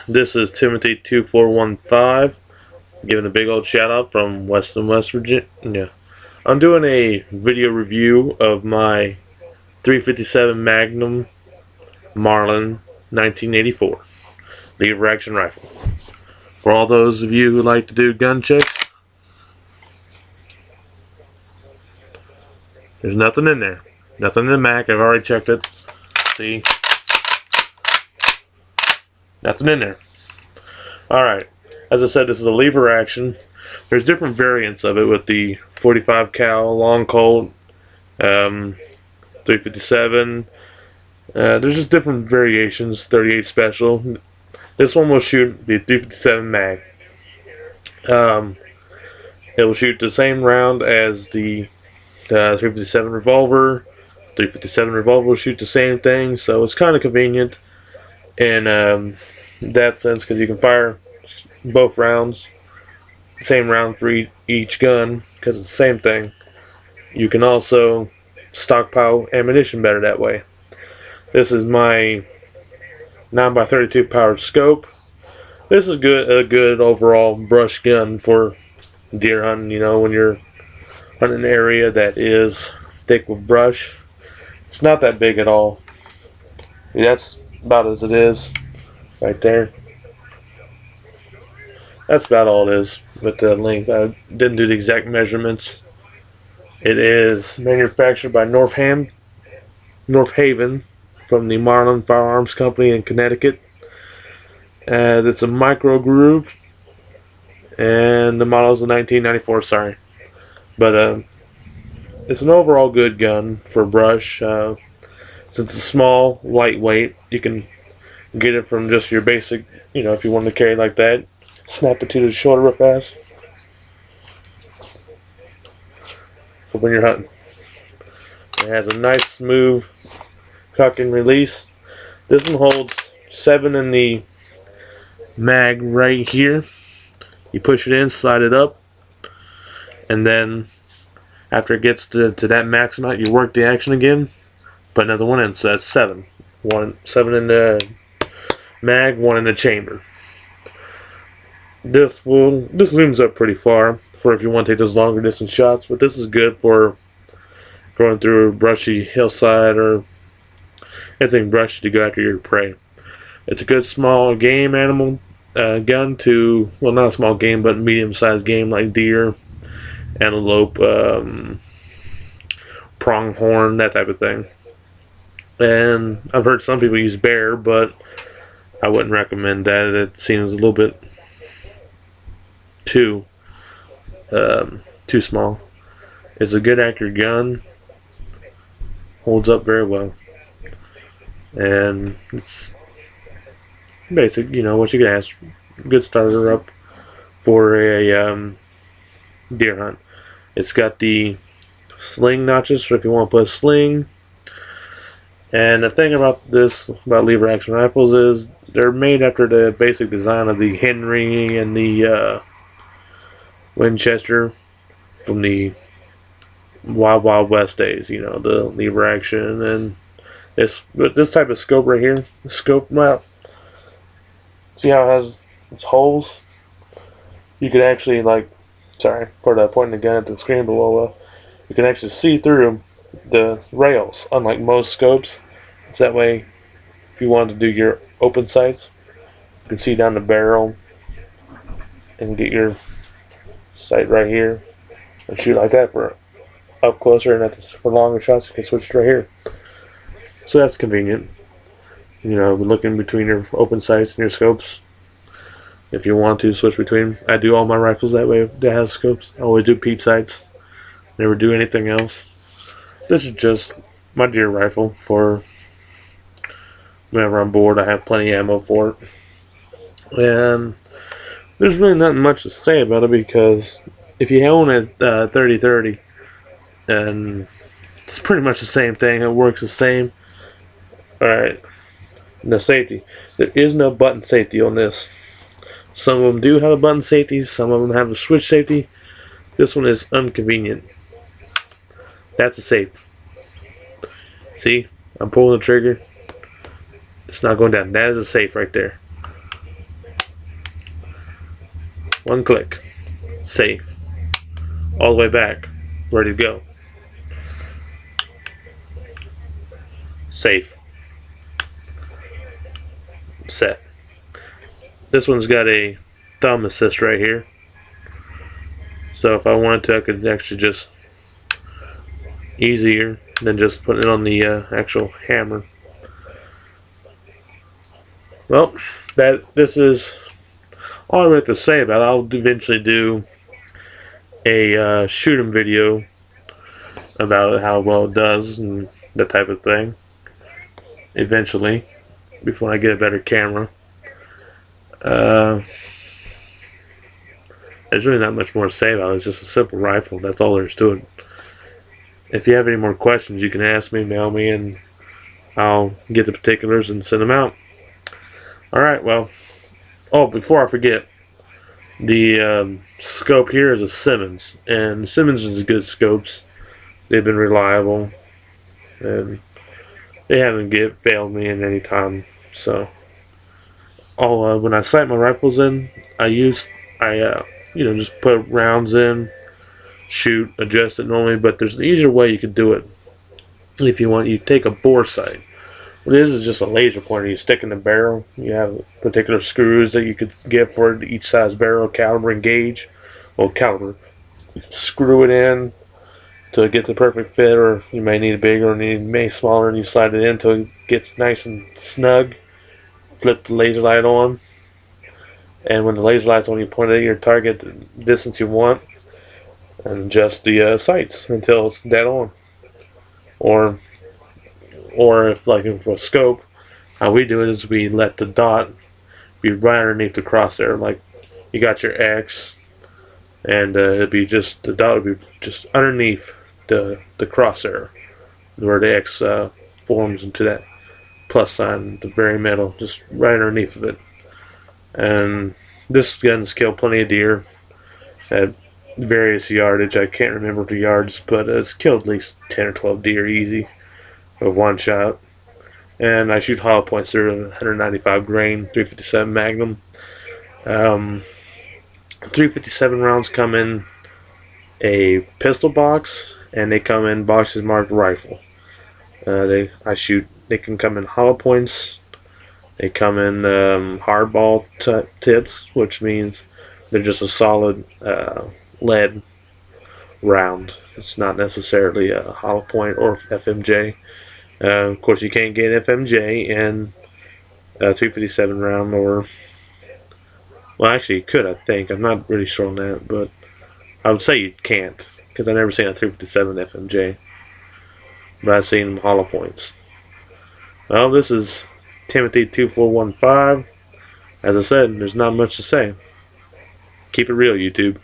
This is Timothy2415 giving a big old shout out from West Virginia. I'm doing a video review of my 357 Magnum Marlin 1984 lever action rifle. For all those of you who like to do gun checks, there's nothing in there. Nothing in the Mac. I've already checked it. See? Nothing in there. Alright, as I said, this is a lever action. There's different variants of it with the 45 cal long Colt, 357. There's just different variations. 38 special. This one will shoot the 357 mag. It will shoot the same round as the 357 revolver. 357 revolver will shoot the same thing, so it's kind of convenient in that sense, because you can fire both rounds, same round for each gun, because it's the same thing. You can also stockpile ammunition better that way. This is my 9x32 powered scope. This is a good overall brush gun for deer hunting. You know, when you're hunting an area that is thick with brush. It's not that big at all. That's about as it is right there. That's about all it is with the length. I didn't do the exact measurements. It is manufactured by North Haven from the Marlin Firearms Company in Connecticut. It's a micro groove, and the model is a 1994. Sorry, but it's an overall good gun for brush. Since it's small, lightweight, you can get it from just your basic, you know, if you want to carry like that, snap it to the shoulder real fast for when you're hunting. It has a nice smooth cock and release. This one holds 7 in the mag right here. You push it in, slide it up, and then after it gets to that max amount, you work the action again, put another one in, so that's 7. 7 in the mag, 1 in the chamber. This zooms up pretty far for if you want to take those longer distance shots, but this is good for going through a brushy hillside or anything brushy to go after your prey. It's a good small game animal gun to, well, not a small game, but medium-sized game like deer, antelope, pronghorn, that type of thing. And I've heard some people use bear, but I wouldn't recommend that. It seems a little bit too small. It's a good accurate gun, holds up very well, and it's basic, you know, what you can ask. Good starter up for a deer hunt. It's got the sling notches for if you want to put a sling. And the thing about lever action rifles is they're made after the basic design of the Henry and the Winchester from the Wild West days. You know, the lever action, and this type of scope right here, the scope mount. See how it has its holes? You could actually, like, sorry for the pointing the gun at the screen below. You can actually see through the rails, unlike most scopes. So that way, if you wanted to do your open sights, you can see down the barrel and get your sight right here and shoot like that for up closer, and for longer shots you can switch right here. So that's convenient. You know, looking between your open sights and your scopes. If you want to switch between, I do all my rifles that way that has scopes. I always do peep sights. Never do anything else. This is just my deer rifle for whenever I'm bored. I have plenty of ammo for it. And there's really nothing much to say about it, because if you own a 30-30, and it's pretty much the same thing. It works the same. Alright. The safety. There is no button safety on this. Some of them do have a button safety. Some of them have a switch safety. This one is inconvenient. That's a safe. See? I'm pulling the trigger. It's not going down. That is a safe right there. One click. Save. All the way back. Ready to go. Save. Set. This one's got a thumb assist right here. So if I wanted to, I could actually just easier than just putting it on the actual hammer. Well, this is all I have to say about it. I'll eventually do a shoot 'em video about how well it does and that type of thing. Eventually, before I get a better camera. There's really not much more to say about it. It's just a simple rifle. That's all there is to it. If you have any more questions, you can ask me, mail me, and I'll get the particulars and send them out. Alright, well, oh, before I forget, the scope here is a Simmons, and Simmons is good scopes. They've been reliable, and they haven't failed me in any time. So, when I sight my rifles in, I just put rounds in, shoot, adjust it normally. But there's an easier way you could do it. If you want, you take a bore sight. What it is just a laser pointer you stick in the barrel. You have particular screws that you could get for each size barrel, caliber, and gauge. Well, caliber. Screw it in till it gets the perfect fit, or you may need a bigger or you may smaller, and you slide it in until it gets nice and snug. Flip the laser light on, and when the laser light's on, you point it at your target, the distance you want, and adjust the sights until it's dead on. Or if, like, for a scope, how we do it is we let the dot be right underneath the crosshair. Like, you got your X, and it'd be just, the dot would be just underneath the crosshair, where the X forms into that plus sign at the very middle, just right underneath of it. And this gun's killed plenty of deer at various yardage. I can't remember the yards, but it's killed at least 10 or 12 deer easy with one shot. And I shoot hollow points through a 195 grain 357 Magnum. 357 rounds come in a pistol box, and they come in boxes marked rifle. They can come in hollow points. They come in hardball tips, which means they're just a solid lead round. It's not necessarily a hollow point or FMJ. Of course, you can't get FMJ in a 357 round, or, well, actually you could, I think. I'm not really sure on that, but I would say you can't, because I've never seen a 357 FMJ, but I've seen hollow points. Well, this is Timothy 2415. As I said, there's not much to say. Keep it real, YouTube.